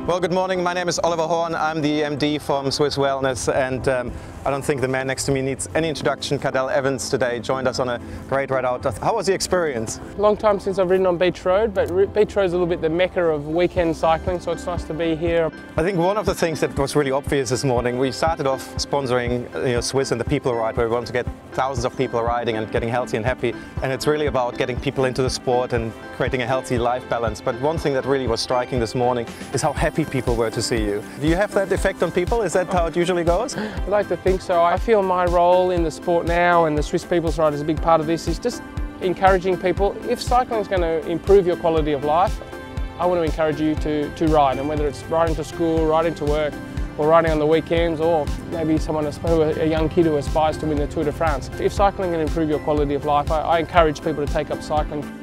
Well, good morning. My name is Oliver Horn. I'm the MD from Swisse Wellness, and I don't think the man next to me needs any introduction. Cadel Evans today joined us on a great ride out. How was the experience? Long time since I've ridden on Beach Road, but Beach Road is a little bit the mecca of weekend cycling, so it's nice to be here. I think one of the things that was really obvious this morning, we started off sponsoring Swisse and the People Ride, where we want to get thousands of people riding and getting healthy and happy, and it's really about getting people into the sport and creating a healthy life balance. But one thing that really was striking this morning is how happy people were to see you. Do you have that effect on people? Is that how it usually goes? I'd like to think so. I feel my role in the sport now, and the Swisse People's Ride is a big part of this, is just encouraging people. If cycling is going to improve your quality of life, I want to encourage you to ride, and whether it's riding to school, riding to work, or riding on the weekends, or maybe a young kid who aspires to win the Tour de France. If cycling can improve your quality of life, I encourage people to take up cycling.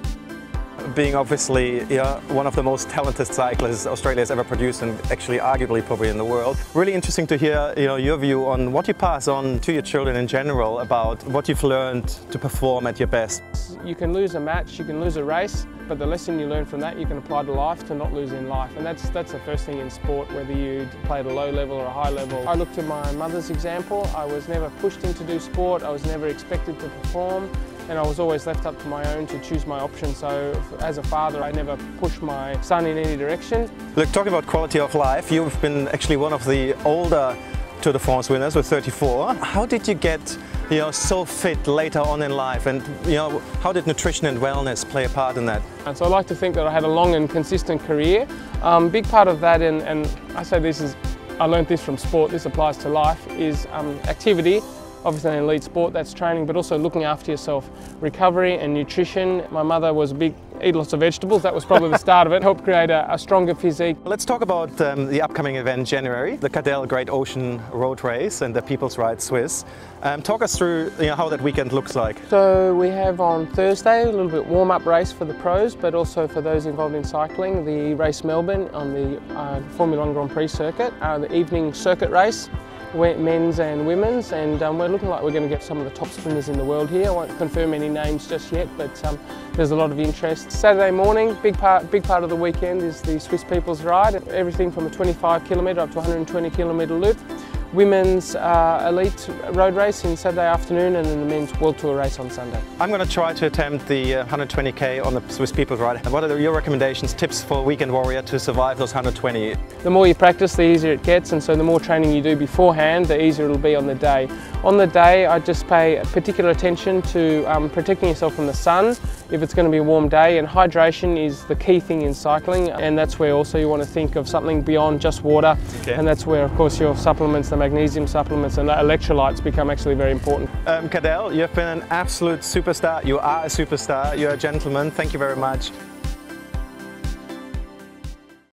Being obviously one of the most talented cyclists Australia has ever produced, and actually arguably probably in the world. Really interesting to hear your view on what you pass on to your children in general about what you've learned to perform at your best. You can lose a match, you can lose a race, but the lesson you learn from that you can apply to life to not lose in life, and that's the first thing in sport, whether you play at a low level or a high level. I looked at my mother's example. I was never pushed in to do sport, I was never expected to perform, and I was always left up to my own to choose my option. So as a father, I never pushed my son in any direction. Look, talking about quality of life, you've been actually one of the older Tour de France winners with 34. How did you get so fit later on in life, and how did nutrition and wellness play a part in that? And so I like to think that I had a long and consistent career. Big part of that, and I say I learned this from sport, this applies to life, is activity. Obviously in elite sport, that's training, but also looking after yourself. Recovery and nutrition. My mother was a big, eat lots of vegetables. That was probably the start of it. Helped create a stronger physique. Let's talk about the upcoming event in January, the Cadel Great Ocean Road Race and the People's Ride Swisse. Talk us through how that weekend looks like. So we have on Thursday a little bit warm-up race for the pros, but also for those involved in cycling, the Race Melbourne on the Formula 1 Grand Prix circuit, the evening circuit race, men's and women's, and we're looking like we're going to get some of the top sprinters in the world here. I won't confirm any names just yet, but there's a lot of interest. Saturday morning, big part of the weekend is the Swisse People's Ride. Everything from a 25 kilometre up to 120 kilometre loop. Women's elite road race in Saturday afternoon, and then the men's World Tour race on Sunday. I'm going to try to attempt the 120k on the Swisse People's Ride. What are your recommendations, tips for a weekend warrior to survive those 120? The more you practice, the easier it gets, and so the more training you do beforehand, the easier it'll be on the day. On the day, I just pay particular attention to protecting yourself from the sun if it's going to be a warm day, and hydration is the key thing in cycling, and that's where also you want to think of something beyond just water, and that's where of course your supplements, the magnesium supplements and the electrolytes become actually very important. Cadel, you've been an absolute superstar. You are a superstar. You're a gentleman. Thank you very much.